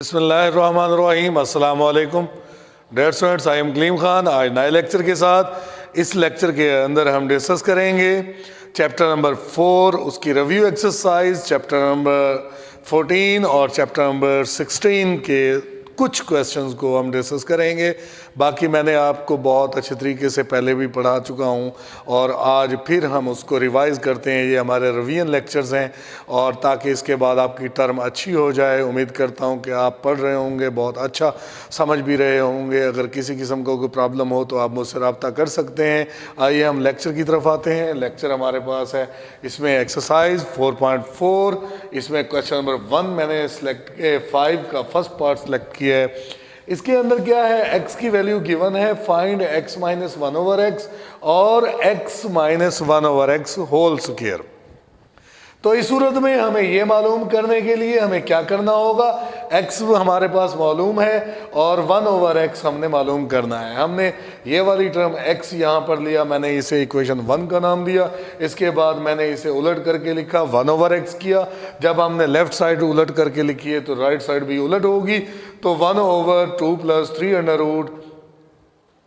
बिस्मिल्लाहिर्रहमानिर्रहीम, अस्सलाम वालेकुम dear students. I am Kaleem Khan. आज नए लेक्चर के साथ इस लेक्चर के अंदर हम डिस्कस करेंगे चैप्टर नंबर 4, उसकी रिव्यू एक्सरसाइज, चैप्टर नंबर 14 और चैप्टर नंबर 16 के कुछ क्वेश्चंस को हम डिस्कस करेंगे। बाकी मैंने आपको बहुत अच्छे तरीके से पहले भी पढ़ा चुका हूं और आज फिर हम उसको रिवाइज करते हैं। ये हमारे रिवीजन लेक्चर्स हैं और ताकि इसके बाद आपकी टर्म अच्छी हो जाए। उम्मीद करता हूं कि आप पढ़ रहे होंगे, बहुत अच्छा समझ भी रहे होंगे। अगर किसी किस्म का कोई प्रॉब्लम हो तो आप मुझसे रब्ता कर सकते हैं। आइए हम लेक्चर की तरफ आते हैं। लेक्चर हमारे पास है, इसमें एक्सरसाइज 4.4, इसमें क्वेश्चन नंबर 1 मैंने सिलेक्ट 5 का फर्स्ट पार्ट सेलेक्ट किया है। इसके अंदर क्या है, x की वैल्यू गिवन है, find x minus 1 over x और x minus 1 over x whole square. तो इस सूरत में हमें ये मालूम करने के लिए हमें क्या करना होगा, x हमारे पास मालूम है और 1 ओवर x हमने मालूम करना है। हमने ये वाली टर्म x यहाँ पर लिया, मैंने इसे इक्वेशन 1 का नाम दिया। इसके बाद मैंने इसे उलट करके लिखा, 1 ओवर x किया। जब हमने लेफ्ट साइड उलट करके लिखी है तो राइट साइड भी उलट होगी, तो 1 ओवर 2 प्लस 3 अंडर रूट।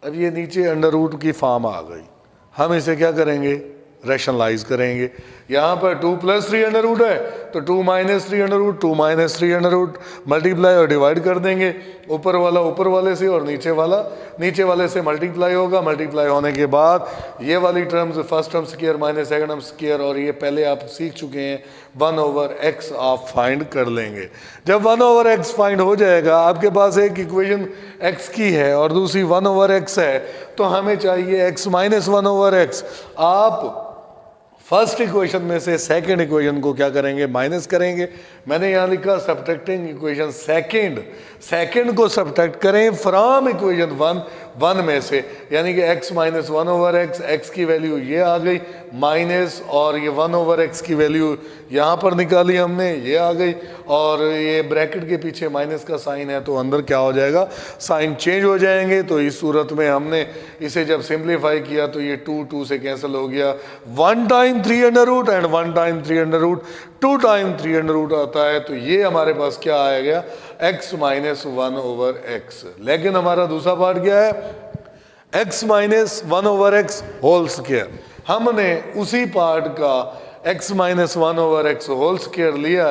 अब ये नीचे अंडर रूट की फॉर्म आ गई, हम इसे क्या करेंगे, रैशनलाइज करेंगे। यहाँ पर 2 प्लस 3 अंडर रूट है तो 2 minus 3 under root, 2 minus 3 under root, multiply और डिवाइड कर देंगे। ऊपर वाला ऊपर वाले से और नीचे वाला नीचे वाले से मल्टीप्लाई होगा। मल्टीप्लाई होने के बाद ये वाली terms, first term square minus second term square, और ये पहले आप सीख चुके हैं, 1 ओवर x आप फाइंड कर लेंगे। जब 1 ओवर x फाइंड हो जाएगा, आपके पास एक इक्वेशन x की है और दूसरी 1 ओवर x है, तो हमें चाहिए x माइनस 1 ओवर x। आप फर्स्ट इक्वेशन में से सेकंड इक्वेशन को क्या करेंगे, माइनस करेंगे। मैंने यहाँ लिखा सब्ट्रैक्टिंग इक्वेशन सेकंड को सब्ट्रैक्ट करें फ्रॉम इक्वेशन 1 में से, यानी कि x माइनस 1 ओवर x की वैल्यू ये आ गई माइनस, और ये 1 ओवर x की वैल्यू यहाँ पर निकाली हमने, ये आ गई। और ये ब्रैकेट के पीछे माइनस का साइन है तो अंदर क्या हो जाएगा, साइन चेंज हो जाएंगे। तो इस सूरत में हमने इसे जब सिंप्लीफाई किया तो ये 2 से कैंसिल हो गया। 1 time 3 under root and 1 time 3 under root, 2 time 3 under root आता है। तो ये हमारे पास क्या आ गया, x माइनस 1 ओवर x। लेकिन हमारा दूसरा पार्ट क्या है, x minus 1 over x whole square. हमने उसी पार्ट का x minus 1 over x whole square लिया।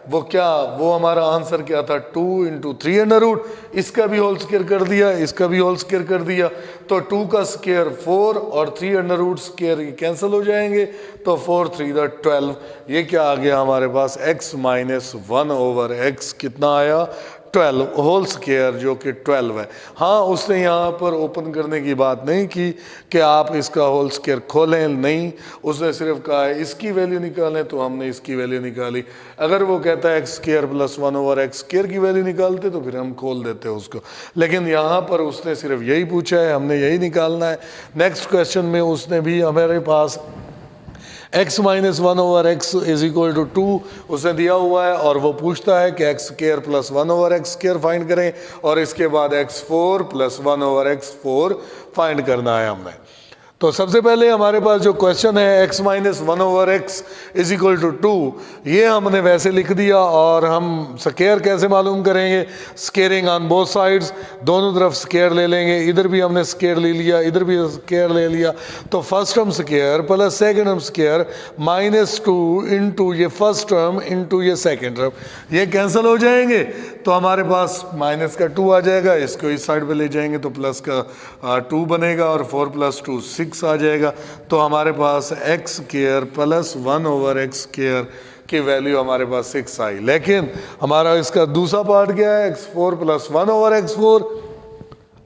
वो क्या, वो हमारा आंसर क्या था, 2 इंटू 3 अंडर रूट। इसका भी होल स्क्वायर कर दिया, इसका भी होल स्क्वायर कर दिया, तो 2 का स्क्वायर 4 और 3 अंडर रूट स्क्वायर कैंसिल हो जाएंगे, तो 4 3 12। ये क्या आ गया हमारे पास, x माइनस 1 ओवर x कितना आया, 12 होल स्क्वायर, जो कि 12 है। हाँ, उसने यहाँ पर ओपन करने की बात नहीं की कि आप इसका होल स्क्वायर खोलें, नहीं, उसने सिर्फ कहा है इसकी वैल्यू निकालें, तो हमने इसकी वैल्यू निकाली। अगर वो कहता है x square plus 1 over x square की वैल्यू निकालते तो फिर हम खोल देते उसको, लेकिन यहाँ पर उसने सिर्फ यही पूछा है, हमने यही निकालना है। नेक्स्ट क्वेश्चन में उसने भी हमारे पास x minus 1 over x is equal to 2 उसे दिया हुआ है, और वो पूछता है कि x square plus 1 over x square find करें, और इसके बाद x4 plus 1 over x4 find करना है हमने। तो सबसे पहले हमारे पास जो क्वेश्चन है x minus 1 over x is equal to 2, ये हमने वैसे लिख दिया। और हम स्क्वायर कैसे मालूम करेंगे, स्क्वायरिंग ऑन बोथ साइड्स, दोनों तरफ स्क्वायर ले लेंगे। इधर भी हमने स्क्वायर ले लिया, इधर भी स्क्वायर ले लिया, तो first term square plus second term square minus 2 into ये फर्स्ट टर्म इंटू ये सेकंड टर्म, ये कैंसिल हो जाएंगे। तो हमारे पास माइनस का 2 आ जाएगा, इसको इस साइड पे ले जाएंगे तो प्लस का 2 बनेगा, और 4 प्लस 2 6 आ जाएगा। तो हमारे पास x square plus 1 over x square की वैल्यू हमारे पास 6 आई। लेकिन हमारा इसका दूसरा पार्ट क्या है, x4 plus 1 over x4,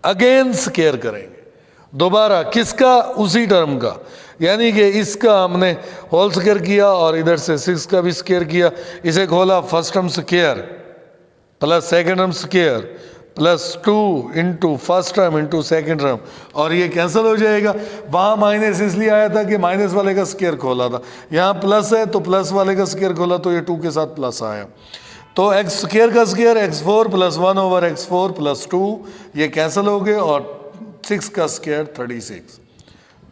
again square करेंगे दोबारा, किसका, उसी टर्म का, यानी कि इसका हमने होल स्क्वायर किया और इधर से 6 का भी स्क्वायर किया। इसे खोला, first term square plus second term square plus 2 into first term into second term, और ये कैंसिल हो जाएगा। वहाँ माइनस इसलिए आया था कि माइनस वाले का स्क्वायर खोला था, यहाँ प्लस है तो प्लस वाले का स्क्वायर खोला, तो ये 2 के साथ प्लस आया। तो एक्स स्क्वायर का square x4 plus 1 over x4 plus 2, ये कैंसिल हो गए, और 6 का स्क्वायर 36।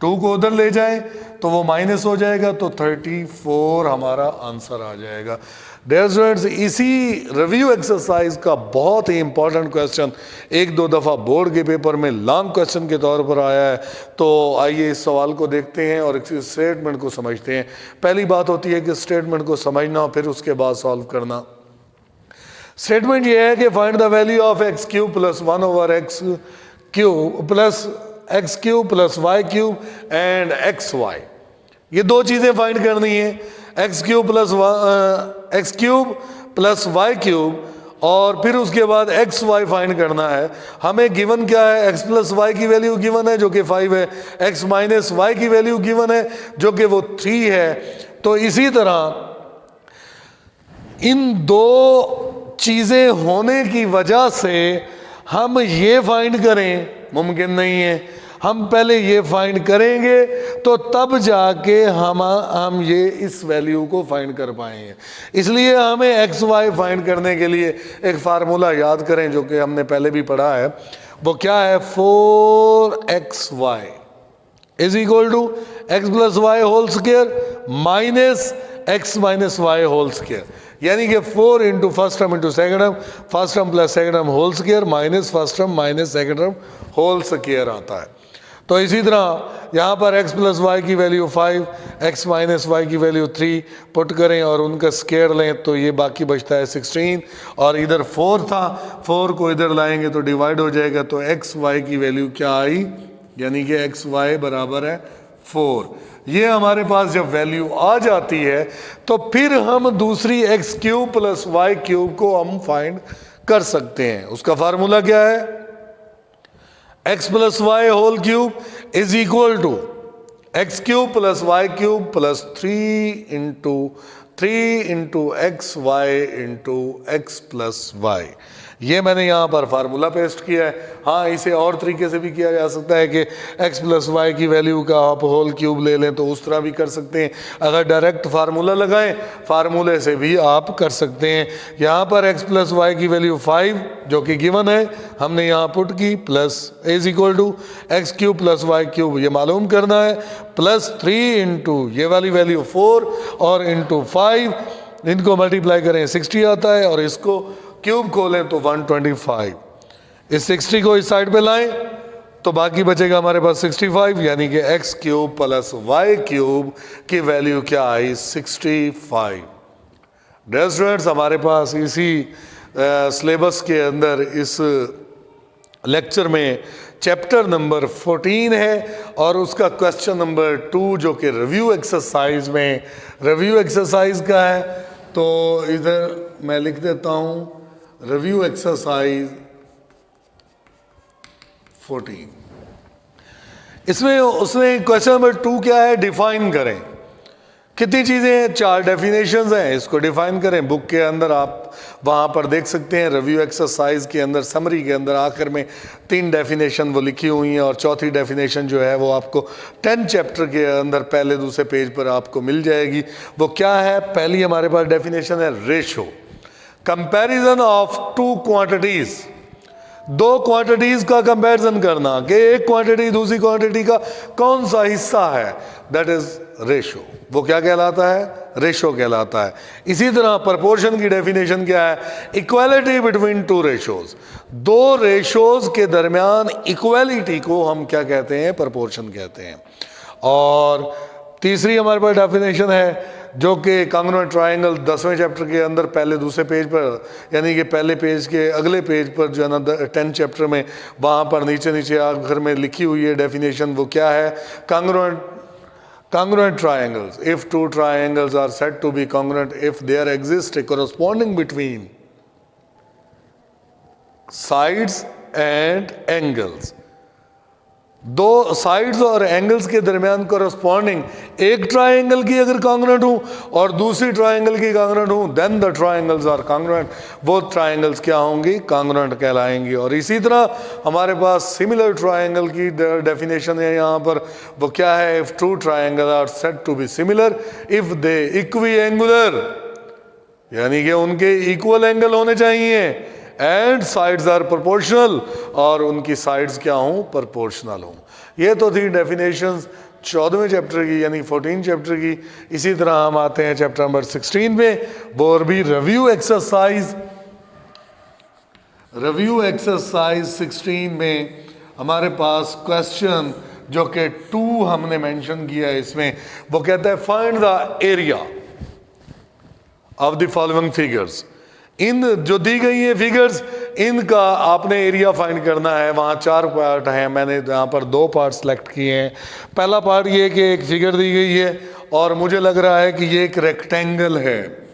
2 को उधर ले जाएं तो वो माइनस हो जाएगा, तो 34 हमारा आंसर आ जाएगा। डियर स्टूडेंट्स, इसी रिव्यू एक्सरसाइज का बहुत ही इंपॉर्टेंट क्वेश्चन एक दो दफ़ा बोर्ड के पेपर में लॉन्ग क्वेश्चन के तौर पर आया है। तो आइए इस सवाल को देखते हैं और इस स्टेटमेंट को समझते हैं। पहली बात होती है कि स्टेटमेंट को समझना, फिर उसके बाद सॉल्व करना। स्टेटमेंट ये है कि find the value of X cube plus 1/x cube plus X cube plus Y cube and X Y. ये दो चीज़ें फाइंड करनी है, X cube plus Y cube और फिर उसके बाद एक्स वाई फाइंड करना है। हमें गिवन क्या है, एक्स प्लस वाई की वैल्यू गिवन है जो कि 5 है, एक्स माइनस वाई की वैल्यू गिवन है जो कि वो 3 है। तो इसी तरह इन दो चीज़ें होने की वजह से हम ये फाइंड करें मुमकिन नहीं है। हम पहले ये फाइंड करेंगे तो तब जाके हम ये इस वैल्यू को फाइंड कर पाएंगे। इसलिए हमें एक्स वाई फाइंड करने के लिए एक फार्मूला याद करें जो कि हमने पहले भी पढ़ा है। वो क्या है, 4xy is equal to X plus Y whole square minus X minus Y whole square, यानी कि 4 into first term into second term, first term plus second term whole square minus first term minus second term whole square आता है। तो इसी तरह यहाँ पर x plus Y की वैल्यू 5, x माइनस वाई की वैल्यू 3 पुट करें और उनका स्क्वायर लें तो ये बाकी बचता है 16 और इधर 4 था, 4 को इधर लाएंगे तो डिवाइड हो जाएगा। तो x y की वैल्यू क्या आई, यानी कि x y बराबर है 4। ये हमारे पास जब वैल्यू आ जाती है तो फिर हम दूसरी x cube plus Y cube को हम फाइंड कर सकते हैं। उसका फार्मूला क्या है, x plus Y whole cube is equal to x cube plus Y cube plus 3 into X Y into X plus Y. ये मैंने यहाँ पर फार्मूला पेस्ट किया है। हाँ, इसे और तरीके से भी किया जा सकता है कि x प्लस वाई की वैल्यू का आप होल क्यूब ले लें तो उस तरह भी कर सकते हैं। अगर डायरेक्ट फार्मूला लगाएं, फार्मूले से भी आप कर सकते हैं। यहाँ पर x प्लस वाई की वैल्यू 5 जो कि गिवन है हमने यहाँ पुट की, plus is equal to x cube plus Y cube ये मालूम करना है, प्लस 3 इंटू ये वाली वैल्यू 4 और इंटू 5, इनको मल्टीप्लाई करें 60 आता है और इसको क्यूब खोलें तो 125। इस 60 को इस साइड पे लाएं तो बाकी बचेगा हमारे पास 65, यानी कि x cube plus Y cube की वैल्यू क्या आई, 65। डियर स्टूडेंट्स, हमारे पास इसी सिलेबस के अंदर इस लेक्चर में चैप्टर नंबर 14 है और उसका क्वेश्चन नंबर 2 जो कि रिव्यू एक्सरसाइज में रिव्यू एक्सरसाइज का है। तो इधर मैं लिख देता हूँ रिव्यू एक्सरसाइज 14। इसमें उसने क्वेश्चन नंबर 2 क्या है, डिफाइन करें। कितनी चीज़ें हैं, 4 डेफिनेशंस हैं, इसको डिफाइन करें। बुक के अंदर आप वहाँ पर देख सकते हैं रिव्यू एक्सरसाइज के अंदर समरी के अंदर आखिर में 3 डेफिनेशन वो लिखी हुई हैं और चौथी डेफिनेशन जो है वो आपको 10 चैप्टर के अंदर पहले दूसरे पेज पर आपको मिल जाएगी। वो क्या है, पहली हमारे पास डेफिनेशन है ratio, comparison of 2 quantities, 2 quantities का कंपैरिजन करना कि एक क्वांटिटी दूसरी क्वांटिटी का कौन सा हिस्सा है, दैट इज रेशो। वो क्या कहलाता है, रेशो कहलाता है। इसी तरह प्रोपोर्शन की डेफिनेशन क्या है, इक्वालिटी बिटवीन 2 रेशोज, 2 रेशोज के दरमियान इक्वालिटी को हम क्या कहते हैं, प्रोपोर्शन कहते हैं। और तीसरी हमारे पास डेफिनेशन है जो कि कांग्रुएंट ट्रायंगल 10वें चैप्टर के अंदर पहले दूसरे पेज पर, यानी कि पहले पेज के अगले पेज पर जो है ना 10 चैप्टर में वहाँ पर नीचे नीचे आखिर में लिखी हुई है डेफिनेशन। वो क्या है, congruent triangles, if 2 triangles are said to be congruent if there exists a corresponding between sides and angles। 2 sides और एंगल्स के दरमियान कोरस्पॉन्डिंग एक ट्राइंगल की अगर कॉन्ग्रुएंट हो और दूसरी ट्राइंगल की कॉन्ग्रुएंट हो, then the triangles are congruent, वो ट्राइंगल्स क्या होंगी, कॉन्ग्रुएंट कहलाएंगी। और इसी तरह हमारे पास सिमिलर ट्राइंगल की डेफिनेशन है यहाँ पर। वो क्या है, if 2 triangle are said to be similar if they equiangular, यानी कि उनके इक्वल एंगल होने चाहिए, एंड साइड्स आर प्रोपोर्शनल, और उनकी साइड्स क्या हों, प्रोपोर्शनल हों। ये तो थी डेफिनेशंस 14वें चैप्टर की यानी 14 चैप्टर की। इसी तरह हम आते हैं चैप्टर नंबर 16 में, वो भी रिव्यू एक्सरसाइज 16 में हमारे पास क्वेश्चन जो कि 2 हमने मेंशन किया है इसमें, वो कहता है find the area of the following figures. इन जो दी गई है फिगर्स, इनका आपने एरिया फाइंड करना है। वहाँ 4 पार्ट हैं, मैंने यहाँ पर 2 पार्ट सेलेक्ट किए हैं। पहला पार्ट ये कि एक फिगर दी गई है और मुझे लग रहा है कि ये एक रेक्टेंगल है,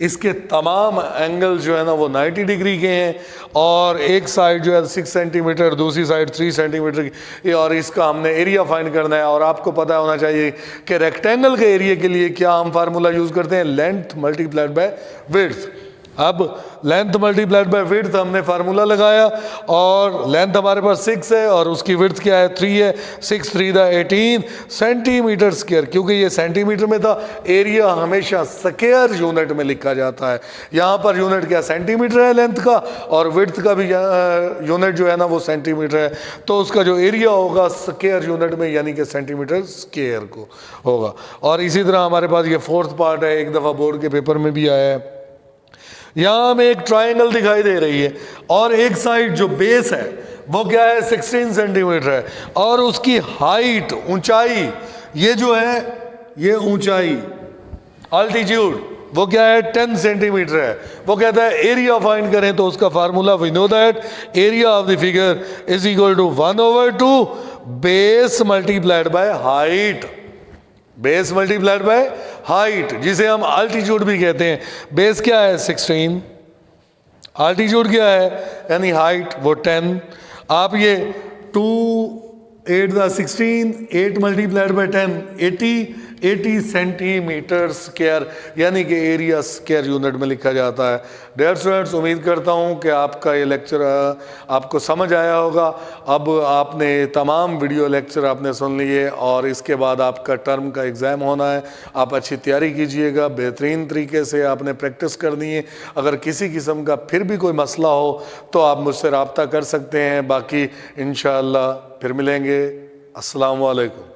इसके तमाम एंगल जो है ना वो 90 डिग्री के हैं और एक साइड जो है 6 सेंटीमीटर, दूसरी साइड 3 सेंटीमीटर की, और इसका हमने एरिया फाइंड करना है। और आपको पता होना चाहिए कि रेक्टेंगल के एरिया के लिए क्या हम फार्मूला यूज़ करते हैं, लेंथ मल्टीप्लाइड बाय विड्थ। अब लेंथ मल्टीप्लाइड बाय विड्थ हमने फार्मूला लगाया और लेंथ हमारे पास 6 है और उसकी विड्थ क्या है, 3 है। 6 3 दा 18 सेंटीमीटर स्क्वायर, क्योंकि ये सेंटीमीटर में था, एरिया हमेशा स्क्वायर यूनिट में लिखा जाता है। यहाँ पर यूनिट क्या सेंटीमीटर है लेंथ का, और विड्थ का भी यूनिट जो है ना वो सेंटीमीटर है, तो उसका जो एरिया होगा स्क्वायर यूनिट में यानी कि सेंटीमीटर स्क्वायर को होगा। और इसी तरह हमारे पास ये 4th पार्ट है, एक दफ़ा बोर्ड के पेपर में भी आया है। यहाँ हमें एक ट्रायंगल दिखाई दे रही है और एक साइड जो बेस है वो क्या है 16 सेंटीमीटर है, और उसकी हाइट ऊंचाई, ये जो है ये ऊंचाई अल्टीट्यूड वो क्या है 10 सेंटीमीटर है। वो कहता है एरिया फाइंड करें, तो उसका formula we know that area of the figure is equal to 1/2 base multiplied by height. Base multiplied by height, जिसे हम अल्टीट्यूड भी कहते हैं। बेस क्या है 16, अल्टीट्यूड क्या है यानी हाइट वो 10। आप ये 2 8 दा 16, 8 मल्टीप्लाइड बाय 10 80 सेंटीमीटर स्क्वायर यानी कि एरिया स्क्वायर यूनिट में लिखा जाता है। डियर स्टूडेंट्स, उम्मीद करता हूँ कि आपका ये लेक्चर आपको समझ आया होगा। अब आपने तमाम वीडियो लेक्चर आपने सुन लिए और इसके बाद आपका टर्म का एग्ज़ाम होना है। आप अच्छी तैयारी कीजिएगा, बेहतरीन तरीके से आपने प्रैक्टिस करनी है। अगर किसी किस्म का फिर भी कोई मसला हो तो आप मुझसे रब्ता कर सकते हैं। बाकी इंशाअल्लाह फिर मिलेंगे। अस्सलाम वालेकुम।